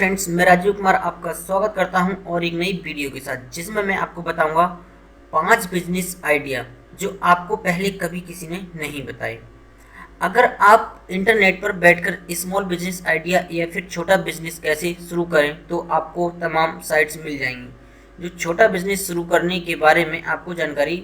Friends, मैं राजीव कुमार आपका स्वागत करता हूं और एक नई वीडियो के साथ, जिसमें मैं आपको बताऊंगा 5 बिजनेस आइडिया जो आपको पहले कभी किसी ने नहीं बताए। अगर आप इंटरनेट पर बैठकर स्मॉल बिजनेस आइडिया या फिर छोटा बिजनेस कैसे शुरू करें तो आपको तमाम साइट्स मिल जाएंगी जो छोटा बिजनेस शुरू करने के बारे में आपको जानकारी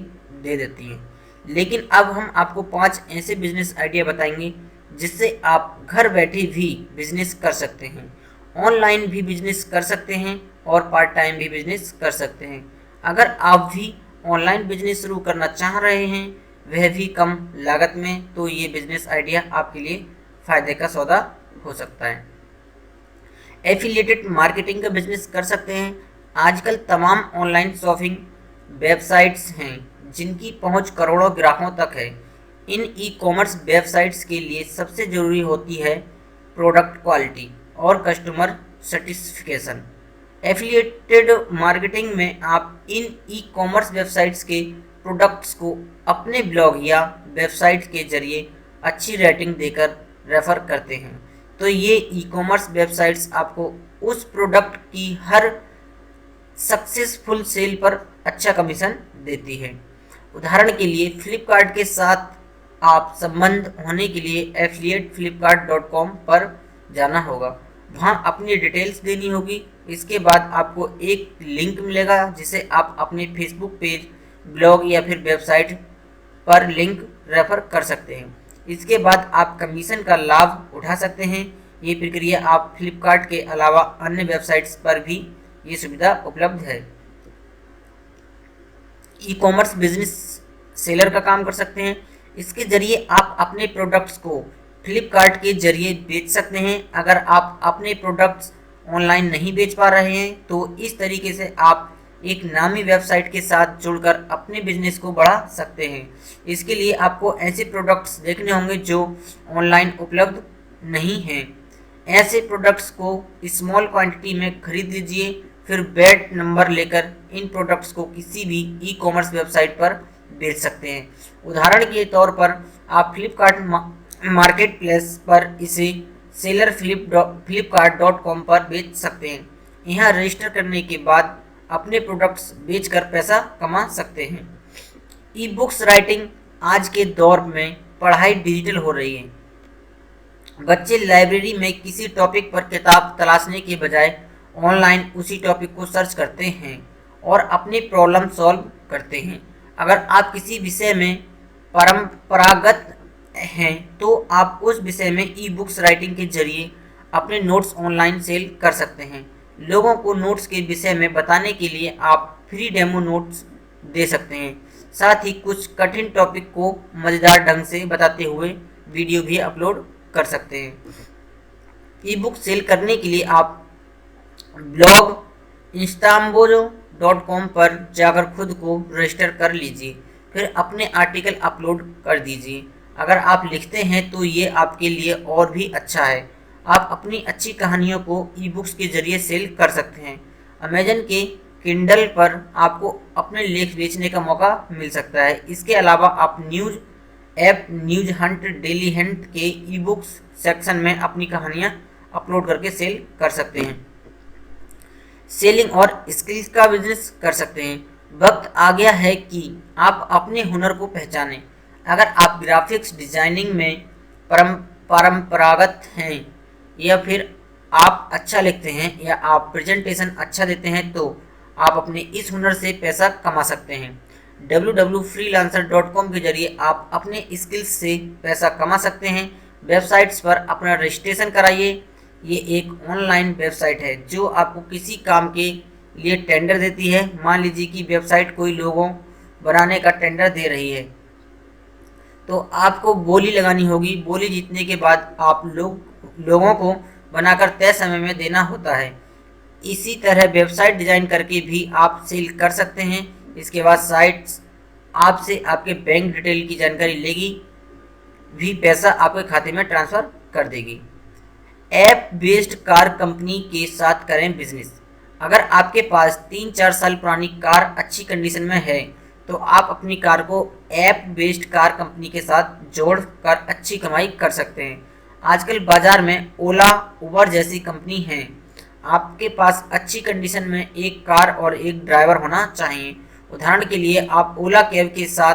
दे देती हैं। लेकिन अब हम आपको 5 ऐसे बिजनेस आइडिया बताएंगे जिससे आप घर बैठे भी बिजनेस कर सकते हैं, ऑनलाइन भी बिजनेस कर सकते हैं और पार्ट टाइम भी बिजनेस कर सकते हैं। अगर आप भी ऑनलाइन बिजनेस शुरू करना चाह रहे हैं, वह भी कम लागत में, तो ये बिजनेस आइडिया आपके लिए फ़ायदे का सौदा हो सकता है। एफिलिएटेड मार्केटिंग का बिजनेस कर सकते हैं। आजकल तमाम ऑनलाइन शॉपिंग वेबसाइट्स हैं जिनकी पहुंच करोड़ों ग्राहकों तक है। इन ई कॉमर्स वेबसाइट्स के लिए सबसे ज़रूरी होती है प्रोडक्ट क्वालिटी और कस्टमर सेटिस्फिकेशन। एफिलिएटेड मार्केटिंग में आप इन ई कॉमर्स वेबसाइट्स के प्रोडक्ट्स को अपने ब्लॉग या वेबसाइट के जरिए अच्छी रेटिंग देकर रेफर करते हैं, तो ये ई कॉमर्स वेबसाइट्स आपको उस प्रोडक्ट की हर सक्सेसफुल सेल पर अच्छा कमीशन देती है। उदाहरण के लिए, फ्लिपकार्ट के साथ आप संबंध होने के लिए एफिलिएट flipkart.com पर जाना होगा। वहाँ अपनी डिटेल्स देनी होगी। इसके बाद आपको एक लिंक मिलेगा जिसे आप अपने फेसबुक पेज, ब्लॉग या फिर वेबसाइट पर लिंक रेफर कर सकते हैं। इसके बाद आप कमीशन का लाभ उठा सकते हैं। ये प्रक्रिया आप फ्लिपकार्ट के अलावा अन्य वेबसाइट्स पर भी ये सुविधा उपलब्ध है। ई कॉमर्स बिजनेस सेलर का काम कर सकते हैं। इसके जरिए आप अपने प्रोडक्ट्स को फ्लिपकार्ट के जरिए बेच सकते हैं। अगर आप अपने प्रोडक्ट्स ऑनलाइन नहीं बेच पा रहे हैं तो इस तरीके से आप एक नामी वेबसाइट के साथ जुड़कर अपने बिजनेस को बढ़ा सकते हैं। इसके लिए आपको ऐसे प्रोडक्ट्स देखने होंगे जो ऑनलाइन उपलब्ध नहीं हैं। ऐसे प्रोडक्ट्स को स्मॉल क्वांटिटी में खरीद लीजिए, फिर बैच नंबर लेकर इन प्रोडक्ट्स को किसी भी ई कॉमर्स वेबसाइट पर बेच सकते हैं। उदाहरण के तौर पर आप फ्लिपकार्ट मार्केट प्लेस पर इसे सेलर flipkart.com पर बेच सकते हैं। यहाँ रजिस्टर करने के बाद अपने प्रोडक्ट्स बेचकर पैसा कमा सकते हैं। ई बुक्स राइटिंग, आज के दौर में पढ़ाई डिजिटल हो रही है। बच्चे लाइब्रेरी में किसी टॉपिक पर किताब तलाशने के बजाय ऑनलाइन उसी टॉपिक को सर्च करते हैं और अपनी प्रॉब्लम सॉल्व करते हैं। अगर आप किसी विषय में परंपरागत हैं तो आप उस विषय में ई बुक्स राइटिंग के जरिए अपने नोट्स ऑनलाइन सेल कर सकते हैं। लोगों को नोट्स के विषय में बताने के लिए आप फ्री डेमो नोट्स दे सकते हैं। साथ ही कुछ कठिन टॉपिक को मज़ेदार ढंग से बताते हुए वीडियो भी अपलोड कर सकते हैं। ई बुक सेल करने के लिए आप ब्लॉग instambolo.com पर जाकर खुद को रजिस्टर कर लीजिए, फिर अपने आर्टिकल अपलोड कर दीजिए। अगर आप लिखते हैं तो ये आपके लिए और भी अच्छा है। आप अपनी अच्छी कहानियों को ई बुक्स के जरिए सेल कर सकते हैं। अमेजन के किंडल पर आपको अपने लेख बेचने का मौका मिल सकता है। इसके अलावा आप news app news Hunt daily Hunt के ई बुक्स सेक्शन में अपनी कहानियाँ अपलोड करके सेल कर सकते हैं। सेलिंग और स्किल्स का बिजनेस कर सकते हैं। वक्त आ गया है कि आप अपने हुनर को पहचानें। अगर आप ग्राफिक्स डिजाइनिंग में परंपरागत हैं या फिर आप अच्छा लिखते हैं या आप प्रेजेंटेशन अच्छा देते हैं तो आप अपने इस हुनर से पैसा कमा सकते हैं। www.freelancer.com के जरिए आप अपने स्किल्स से पैसा कमा सकते हैं। वेबसाइट्स पर अपना रजिस्ट्रेशन कराइए। ये एक ऑनलाइन वेबसाइट है जो आपको किसी काम के लिए टेंडर देती है। मान लीजिए कि वेबसाइट कोई लोगों बनाने का टेंडर दे रही है तो आपको बोली लगानी होगी। बोली जीतने के बाद आप लोगों को बनाकर तय समय में देना होता है। इसी तरह वेबसाइट डिज़ाइन करके भी आप सेल कर सकते हैं। इसके बाद साइट्स आपसे आपके बैंक डिटेल की जानकारी लेगी, भी पैसा आपके खाते में ट्रांसफ़र कर देगी। ऐप बेस्ड कार कंपनी के साथ करें बिजनेस। अगर आपके पास 3-4 साल पुरानी कार अच्छी कंडीशन में है तो आप अपनी कार को ऐप बेस्ड कार कंपनी के साथ जोड़कर अच्छी कमाई कर सकते हैं। आजकल बाज़ार में ओला, उबर जैसी कंपनी हैं। आपके पास अच्छी कंडीशन में एक कार और एक ड्राइवर होना चाहिए। उदाहरण के लिए आप ओला कैब के साथ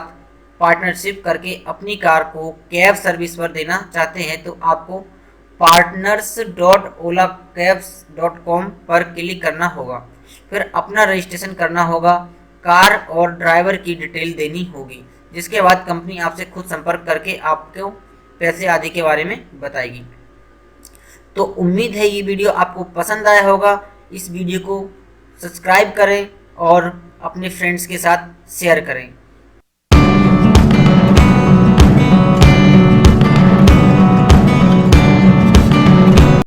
पार्टनरशिप करके अपनी कार को कैब सर्विस पर देना चाहते हैं तो आपको partners.olacabs.com पर क्लिक करना होगा। फिर अपना रजिस्ट्रेशन करना होगा, कार और ड्राइवर की डिटेल देनी होगी, जिसके बाद कंपनी आपसे खुद संपर्क करके आपको पैसे आदि के बारे में बताएगी। तो उम्मीद है ये वीडियो आपको पसंद आया होगा। इस वीडियो को सब्सक्राइब करें और अपने फ्रेंड्स के साथ शेयर करें।